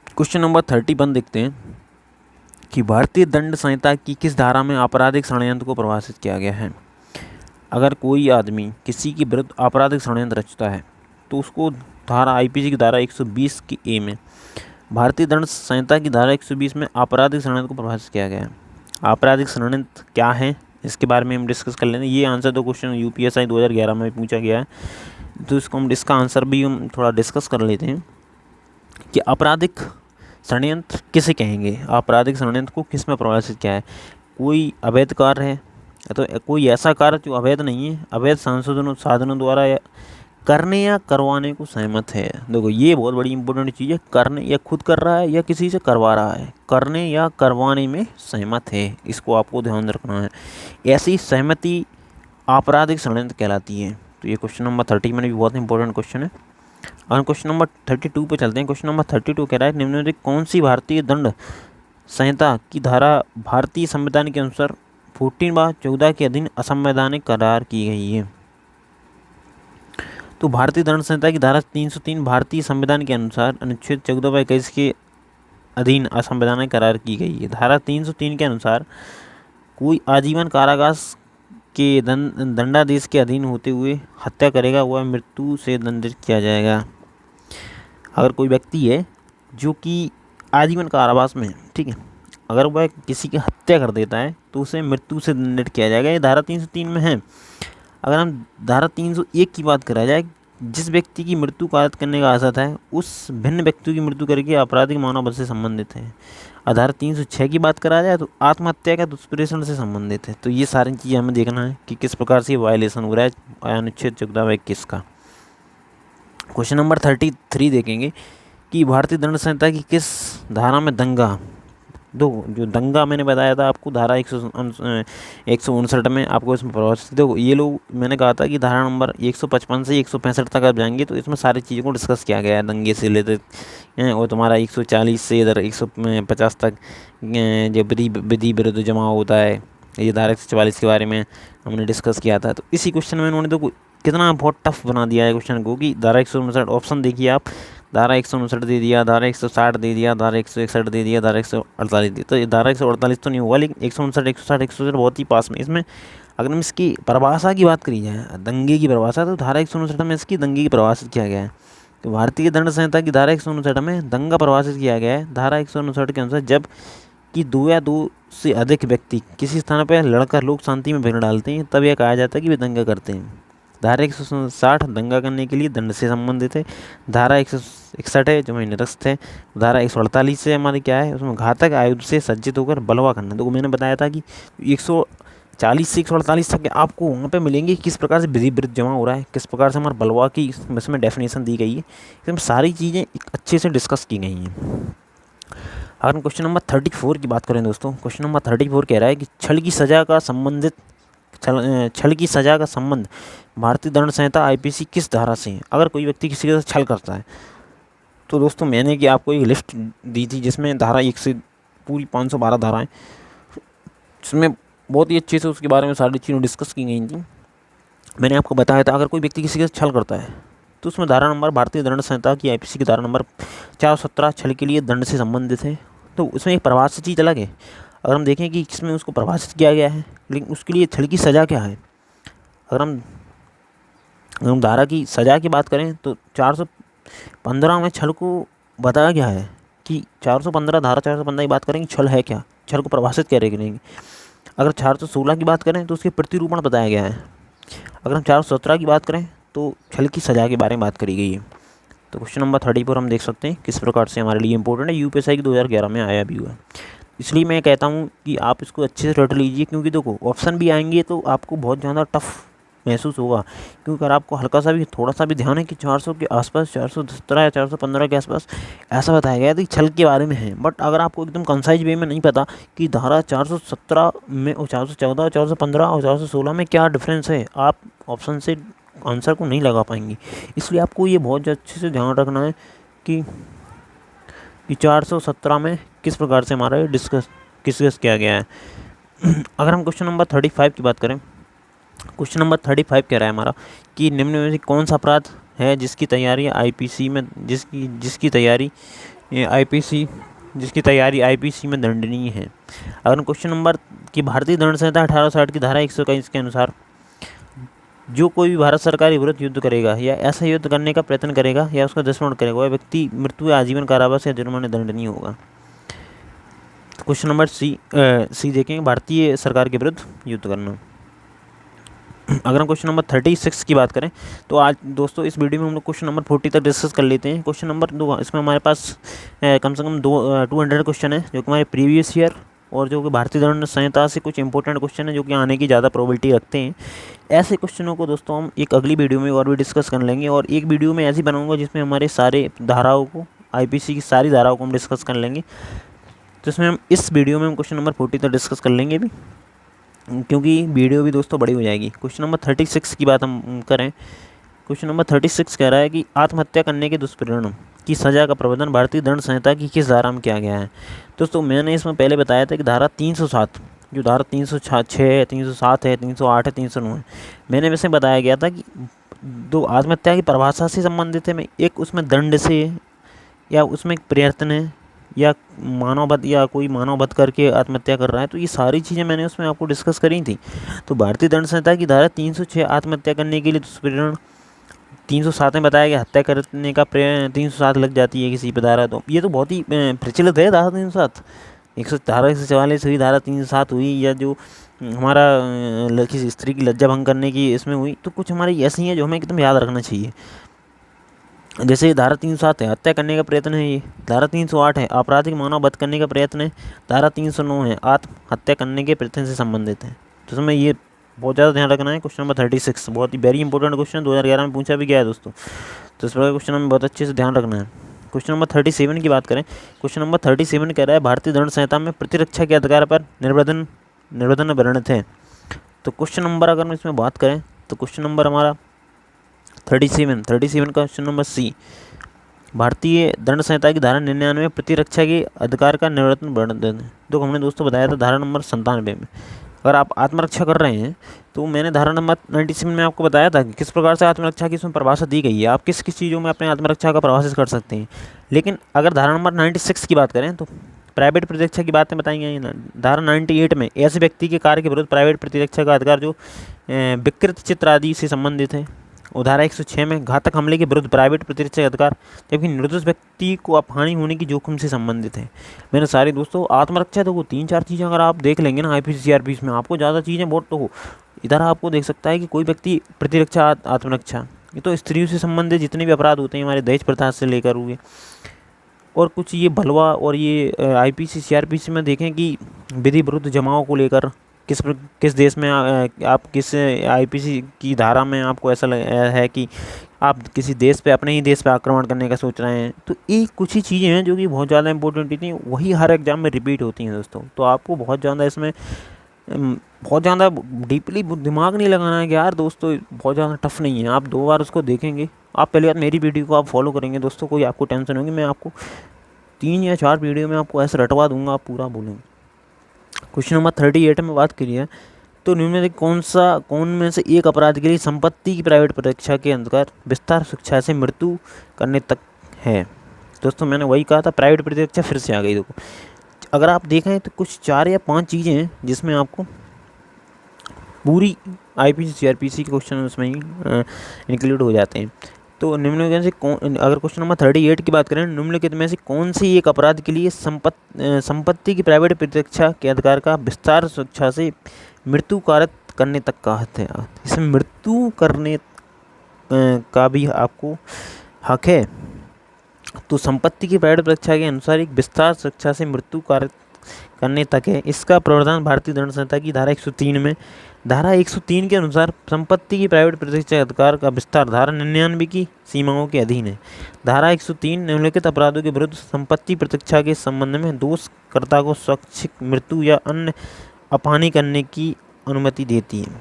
क्वेश्चन नंबर 31 देखते हैं कि भारतीय दंड संहिता की किस धारा में आपराधिक षड्यंत्र को परिभाषित किया गया है। अगर कोई आदमी किसी के विरुद्ध आपराधिक षड्यंत्र रचता है तो उसको धारा आईपीसी की धारा 120 की ए में, भारतीय दंड संहिता की धारा 120 में आपराधिक षड्यंत्र को परिभाषित किया गया है। आपराधिक षड्यंत्र क्या है इसके बारे में हम डिस्कस कर लेते हैं। ये आंसर तो क्वेश्चन यूपीएससी 2011 में पूछा गया है, तो इसका आंसर भी हम थोड़ा डिस्कस कर लेते हैं कि आपराधिक षड्यंत्र किसे कहेंगे, आपराधिक षड्यंत्र को किस में परिभाषित किया है। कोई अवैध कार्य है, तो कोई ऐसा कार्य जो अवैध नहीं है, अवैध साधनों द्वारा करने या करवाने को सहमत है। देखो ये बहुत बड़ी इंपॉर्टेंट चीज़ है, करने या खुद कर रहा है या किसी से करवा रहा है, करने या करवाने में सहमत है, इसको आपको ध्यान रखना है। ऐसी सहमति आपराधिक षड्यंत्र कहलाती है। तो ये क्वेश्चन नंबर 30 में भी बहुत इंपॉर्टेंट क्वेश्चन है। और क्वेश्चन नंबर 32 पे चलते हैं। क्वेश्चन नंबर 32 कह रहा है निम्नलिखित कौन सी भारतीय दंड संहिता की धारा भारतीय संविधान के अनुसार 14/14 के अधीन असंवैधानिक करार की गई है। तो भारतीय दंड संहिता की धारा 303 भारतीय संविधान के अनुसार अनुच्छेद 14/21 के अधीन असंवैधानिक करार की गई है। धारा 303 के अनुसार कोई आजीवन कारावास के दंडादेश के अधीन होते हुए हत्या करेगा वह मृत्यु से दंडित किया जाएगा। अगर कोई व्यक्ति है जो कि आजीवन कारावास में है, ठीक है, अगर वह किसी की हत्या कर देता है तो उसे मृत्यु से दंडित किया जाएगा। ये धारा 303 में है। अगर हम धारा 301 की बात करा जाए, जिस व्यक्ति की मृत्यु कायरत करने का आसत है उस भिन्न व्यक्तियों की मृत्यु करके आपराधिक मानव वध से संबंधित है। और धारा 306 की बात करा जाए तो आत्महत्या का दुष्प्रेषण से संबंधित है। तो ये सारी चीज़ें हमें देखना है कि किस प्रकार से वायलेशन हो रहा है अनुच्छेद 14/21 का। क्वेश्चन नंबर 33 देखेंगे कि भारतीय दंड संहिता की किस धारा में दंगा, जो दंगा मैंने बताया था आपको धारा 159 में आपको इसमें प्रभावित। देखो ये लोग मैंने कहा था कि धारा नंबर 155 से 165 तक आप जाएंगे तो इसमें सारी चीज़ों को डिस्कस किया गया है दंगे से रिलेटेड। और तुम्हारा 140 से इधर 150 तक जो विधि विरुद्ध जमाव होता है, ये धारा 144 के बारे में हमने डिस्कस किया था। तो इसी क्वेश्चन में उन्होंने तो कितना बहुत टफ बना दिया है क्वेश्चन को कि धारा 159 ऑप्शन देखिए आप, धारा 159 दे दिया, धारा 160 दे दिया, धारा 161 दे दिया, धारा 148 दे। तो धारा 148 तो नहीं होगा, लेकिन 159, 160, 160 बहुत ही पास में। इसमें अगर हम इसकी परिभाषा की बात करी जाए, दंगे की परिभाषा, तो धारा 159 में इसकी दंगे की परिभाषित किया गया है। तो भारतीय दंड संहिता की धारा 159 में दंगा परिभाषित किया गया है। धारा 159 के अनुसार जब कि 2 या 2 से अधिक व्यक्ति किसी स्थान पर लड़कर लोक शांति में विघ्न डालते हैं तब यह कहा जाता है कि वे दंगा करते हैं। धारा 160 दंगा करने के लिए दंड से संबंधित है। धारा 161 है जो हमें निरस्त है। धारा 148 से हमारे क्या है, उसमें घातक आयुध से सज्जित होकर बलवा करना। तो मैंने बताया था कि 140 से 148 तक आपको वहाँ पे मिलेंगे किस प्रकार से विधि विरुद्ध जमा हो रहा है, किस प्रकार से हमारे बलवा की इसमें डेफिनेशन दी गई है। इसमें सारी चीज़ें अच्छे से डिस्कस की गई हैं। अगर हम क्वेश्चन नंबर 34 की बात करें दोस्तों, क्वेश्चन नंबर 34 कह रहा है कि छल की सजा का संबंध भारतीय दंड संहिता IPC किस धारा से है। अगर कोई व्यक्ति किसी के साथ छल करता है तो दोस्तों मैंने कि आपको एक लिस्ट दी थी जिसमें धारा 1 से पूरी 512 धाराएं, जिसमें बहुत ही अच्छे से उसके बारे में सारी चीज़ें डिस्कस की गई थी। मैंने आपको बताया था अगर कोई व्यक्ति किसी के साथ छल करता है तो उसमें धारा नंबर भारतीय दंड संहिता की IPC की धारा नंबर 417 छल के लिए दंड से संबंधित है। तो उसमें एक परिभाषित चीज़ अलग है। अगर हम देखें कि किसमें उसको परिभाषित किया गया है, लेकिन उसके लिए छल की सज़ा क्या है। अगर हम धारा की सज़ा की बात करें तो 415 में छल को बताया गया है कि 415 धारा 415 की बात करेंगे छल है क्या, छल को परिभाषित क्या करेंगे। अगर 416 की बात करें तो उसके प्रतिरूपण बताया गया है। अगर हम 417 की बात करें तो छल की सज़ा के बारे में बात करी गई है। तो क्वेश्चन नंबर 34 हम देख सकते हैं किस प्रकार से हमारे लिए इंपॉर्टेंट है, UPSI की 2011 में आया भी हुआ है। इसलिए मैं कहता हूँ कि आप इसको अच्छे से रट लीजिए, क्योंकि देखो ऑप्शन भी आएंगे तो आपको बहुत ज़्यादा टफ महसूस होगा। क्योंकि अगर आपको हल्का सा भी थोड़ा सा भी ध्यान है कि 400 के आसपास, 417 या 415 के आसपास ऐसा बताया गया है तो छल के बारे में है। बट अगर आपको एकदम कंसाइज वे में नहीं पता कि धारा 417 में और 414 और 415 और 416 में क्या डिफरेंस है, आप ऑप्शन से आंसर को नहीं लगा पाएंगे। इसलिए आपको ये बहुत अच्छे से ध्यान रखना है कि 417 में किस प्रकार से हमारा डिस्कस किया गया है। अगर हम क्वेश्चन नंबर 35 की बात करें, क्वेश्चन नंबर 35 कह रहा है हमारा कि निम्न में से कौन सा अपराध है जिसकी तैयारी IPC में दंडनीय है। अगर क्वेश्चन नंबर कि भारतीय दंड संहिता 1860 की धारा 121 के अनुसार जो कोई भी भारत सरकार के विरुद्ध युद्ध करेगा या ऐसा युद्ध करने का प्रयत्न करेगा या उसका दुष्कर्म करेगा वह व्यक्ति मृत्यु या आजीवन कारावास या जुर्माने दंडनीय होगा। क्वेश्चन नंबर सी देखेंगे, भारतीय सरकार के विरुद्ध युद्ध करना। अगर हम क्वेश्चन नंबर 36 की बात करें तो आज दोस्तों इस वीडियो में हम लोग क्वेश्चन नंबर 40 तक डिस्कस कर लेते हैं। क्वेश्चन नंबर 2 इसमें हमारे पास कम से कम 200 क्वेश्चन है जो कि हमारे प्रीवियस ईयर और जो कि भारतीय दंड संहिता से कुछ इंपॉर्टेंट क्वेश्चन है जो कि आने की ज़्यादा प्रोबेबिलिटी रखते हैं। ऐसे क्वेश्चनों को दोस्तों हम एक अगली वीडियो में और भी डिस्कस कर लेंगे, और एक वीडियो में ऐसी बनाऊँगा जिसमें हमारे सारे धाराओं को IPC की सारी धाराओं को हम डिस्कस कर लेंगे। तो इसमें हम इस वीडियो में हम क्वेश्चन नंबर 40 तक डिस्कस कर लेंगे भी, क्योंकि वीडियो भी दोस्तों बड़ी हो जाएगी। क्वेश्चन नंबर 36 की बात हम करें क्वेश्चन नंबर 36 कह रहा है कि आत्महत्या करने के दुष्परिणाम की सजा का प्रावधान भारतीय दंड संहिता की किस धारा में किया गया है। दोस्तों मैंने इसमें पहले बताया था कि धारा 307, जो धारा 306 है, 307 है, 308 है, 309 है, मैंने वैसे बताया गया था कि दो आत्महत्या की परिभाषा से संबंधित है, मैं एक उसमें दंड से या उसमें एक प्रयत्न है या मानववध या कोई मानववध करके आत्महत्या कर रहा है, तो ये सारी चीज़ें मैंने उसमें आपको डिस्कस करी थी। तो भारतीय दंड संहिता की धारा 306 आत्महत्या करने के लिए दुष्परिणाम, 307 में बताया गया हत्या करने का 307 लग जाती है किसी पर धारा, तो ये तो बहुत ही प्रचलित है धारा 307। धारा 144 हुई, धारा 307 हुई, या जो हमारा किसी स्त्री की लज्जा भंग करने की इसमें हुई, तो कुछ हमारी ऐसी हैं जो हमें एकदम याद रखना चाहिए। जैसे धारा 307 है हत्या करने का प्रयत्न है, ये धारा 308 है आपराधिक मानव वध करने का प्रयत्न है, धारा 309 है आत्महत्या करने के प्रयत्न से संबंधित है। तो इसमें ये बहुत ज़्यादा ध्यान रखना है। क्वेश्चन नंबर 36 बहुत ही वेरी इंपॉर्टेंट क्वेश्चन, 2011 में पूछा भी गया है दोस्तों, तो इस प्रकार क्वेश्चन हमें बहुत अच्छे से ध्यान रखना है। क्वेश्चन नंबर 37 की बात करें, क्वेश्चन नंबर 37 कह रहा है भारतीय दंड संहिता में प्रतिरक्षा के अधिकार पर निबंधन वर्णित है। तो क्वेश्चन नंबर अगर हम इसमें बात करें तो क्वेश्चन नंबर हमारा 37 क्वेश्चन नंबर सी, भारतीय दंड संहिता की धारा 99 प्रतिरक्षा के अधिकार का निवर्तन वर्णित है। तो हमने दोस्तों बताया था धारा नंबर 97 में अगर आप आत्मरक्षा कर रहे हैं, तो मैंने धारा नंबर 97 में आपको बताया था कि किस प्रकार से आत्मरक्षा की इसमें परिभाषा दी गई है, आप किस किस चीज़ों में अपने आत्मरक्षा का परिभाषित कर सकते हैं। लेकिन अगर धारा नंबर 96 की बात करें तो प्राइवेट प्रतिरक्षा की बातें बताई गई हैं। धारा 98 में ऐसे व्यक्ति के कार्य के विरुद्ध प्राइवेट प्रतिरक्षा का अधिकार जो विकृत चित्र आदि से संबंधित है। और धारा 106 में घातक हमले के विरुद्ध प्राइवेट प्रतिरक्षा का अधिकार जबकि निर्दोष व्यक्ति को अपहानि होने की जोखिम से संबंधित है। मैंने सारे दोस्तों आत्मरक्षा तो वो 3-4 चीज़ें अगर आप देख लेंगे ना IPC CRPC में, आपको ज़्यादा चीज़ें बहुत तो हो। इधर आपको देख सकता है कि कोई व्यक्ति प्रतिरक्षा आत्मरक्षा, ये तो स्त्रियों से संबंधित जितने भी अपराध होते हैं हमारे दहेज प्रथा से लेकर हुए, और कुछ ये भलवा, और ये IPC CRPC में देखें कि विधि विरुद्ध जमाओं को लेकर किस देश में आप किस IPC की धारा में आपको ऐसा है कि आप किसी देश पे अपने ही देश पे आक्रमण करने का सोच रहे हैं। तो ये कुछ ही चीज़ें हैं जो कि बहुत ज़्यादा इंपॉर्टेंट थी, वही हर एग्जाम में रिपीट होती हैं दोस्तों। तो आपको बहुत ज़्यादा इसमें बहुत ज़्यादा डीपली दिमाग नहीं लगाना है कि यार दोस्तों बहुत ज़्यादा टफ नहीं है, आप 2 बार उसको देखेंगे। आप पहली बार मेरी वीडियो को आप फॉलो करेंगे दोस्तों, कोई आपको टेंशन होगी, मैं आपको 3 या 4 वीडियो में आपको ऐसे रटवा दूंगा, आप पूरा बोलेंगे। क्वेश्चन नंबर 38 में बात करी है, तो निम्न में कौन में से एक अपराध के लिए संपत्ति की प्राइवेट प्रतिरक्षा के अंतर्गत विस्तार शिक्षा से मृत्यु करने तक है। दोस्तों मैंने वही कहा था, प्राइवेट प्रतिरक्षा फिर से आ गई। देखो अगर आप देखें तो कुछ 4 या 5 चीज़ें हैं जिसमें आपको पूरी IPC CRPC के क्वेश्चन उसमें ही इंक्लूड हो जाते हैं। तो निम्नलिखित में से कौन, अगर क्वेश्चन नंबर 38 की बात करें, निम्नलिखित में से कौन सी एक अपराध के लिए संपत्ति की प्राइवेट प्रतिरक्षा के अधिकार का विस्तार शिक्षा से मृत्यु कारक करने तक का है। इसमें मृत्यु करने का भी आपको हक है। तो संपत्ति की प्राइवेट प्रतिरक्षा के अनुसार एक विस्तार शिक्षा से मृत्यु कारक करने तक है। इसका प्रावधान भारतीय दंड संहिता की धारा 103 में, धारा 103 के अनुसार संपत्ति की प्राइवेट प्रतिरक्षा अधिकार का विस्तार धारा 99 की सीमाओं के अधीन है। धारा 103 निम्नलिखित अपराधों के विरुद्ध संपत्ति प्रतिरक्षा के संबंध में दोषकर्ता को स्वैच्छिक मृत्यु या अन्य अपहानि करने की अनुमति देती है।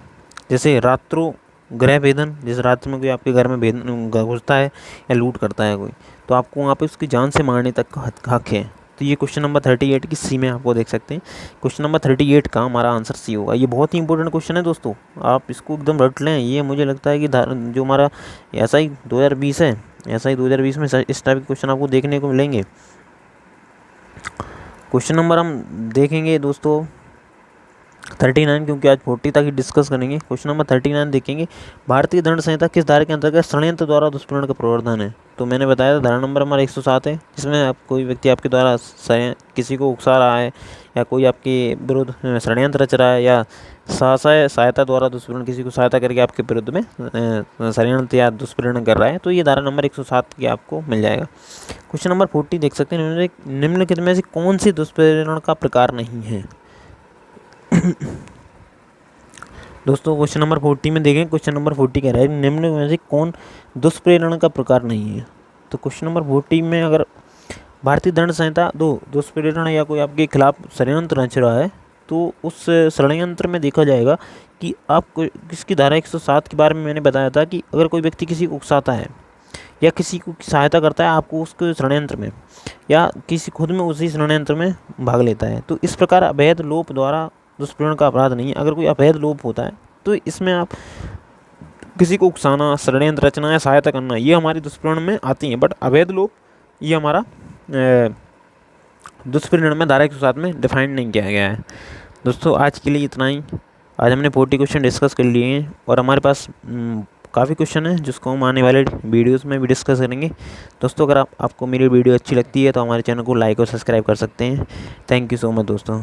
जैसे रात्रों गृह भेदन, जैसे रात में कोई आपके घर में भेदन घुसता है या लूट करता है कोई, तो आपको वहाँ पे उसकी जान से मारने तक का हक है। तो ये क्वेश्चन नंबर 38 की सी में आपको देख सकते हैं। क्वेश्चन नंबर 38 का हमारा आंसर सी होगा। ये बहुत ही इंपॉर्टेंट क्वेश्चन है दोस्तों, आप इसको एकदम रट लें। ये मुझे लगता है कि जो हमारा SI 2020 है, SI 2020 में इस टाइप के क्वेश्चन आपको देखने को मिलेंगे। क्वेश्चन नंबर हम देखेंगे दोस्तों 39, क्योंकि आज 40 तक ही डिस्कस करेंगे। क्वेश्चन नंबर 39 देखेंगे, भारतीय दंड संहिता किस धारा के अंतर्गत षड्यंत्र द्वारा दुष्प्रेरण का प्रावधान है। तो मैंने बताया था धारा नंबर हमारा 107 है, जिसमें आप कोई व्यक्ति आपके द्वारा किसी को उकसा रहा है या कोई आपके विरुद्ध षड्यंत्र रच रहा है या सहायता द्वारा दुष्प्रेरण, किसी को सहायता करके आपके विरुद्ध में षड्यंत्र या दुष्प्रेरण कर रहा है, तो ये धारा नंबर 107 की आपको मिल जाएगा। क्वेश्चन नंबर 40 देख सकते हैं, निम्नलिखित में से कौन सी दुष्प्रेरण का प्रकार नहीं है। दोस्तों क्वेश्चन नंबर 40 में देखें, क्वेश्चन नंबर 40 कह रहा है निम्न में से कौन दुष्प्रेरण का प्रकार नहीं है। तो क्वेश्चन नंबर 40 में अगर भारतीय दंड संहिता दुष्प्रेरण या कोई आपके खिलाफ षड्यंत्र रच रहा है तो उस षड्यंत्र में देखा जाएगा कि आपको किसकी धारा 107 के बारे में मैंने बताया था कि अगर कोई व्यक्ति किसी को उकसाता है या किसी को सहायता करता है आपको उसके षड्यंत्र में, या किसी खुद में उसी षड्यंत्र में भाग लेता है, तो इस प्रकार अवैध लोप द्वारा दुष्प्रेरण का अपराध नहीं है। अगर कोई अवैध लोप होता है तो इसमें आप किसी को उकसाना, षड्यंत्र रचना या सहायता करना, ये हमारे दुष्प्रेरण में आती हैं। बट अवैध लोप ये हमारा दुष्प्रेरण में धारा 107 में डिफाइंड नहीं किया गया है। दोस्तों आज के लिए इतना ही। आज हमने 40 क्वेश्चन डिस्कस कर लिए हैं और हमारे पास काफ़ी क्वेश्चन है जिसको हम आने वाले वीडियोस में भी डिस्कस करेंगे। दोस्तों अगर आपको मेरी वीडियो अच्छी लगती है तो हमारे चैनल को लाइक और सब्सक्राइब कर सकते हैं। थैंक यू सो मच दोस्तों।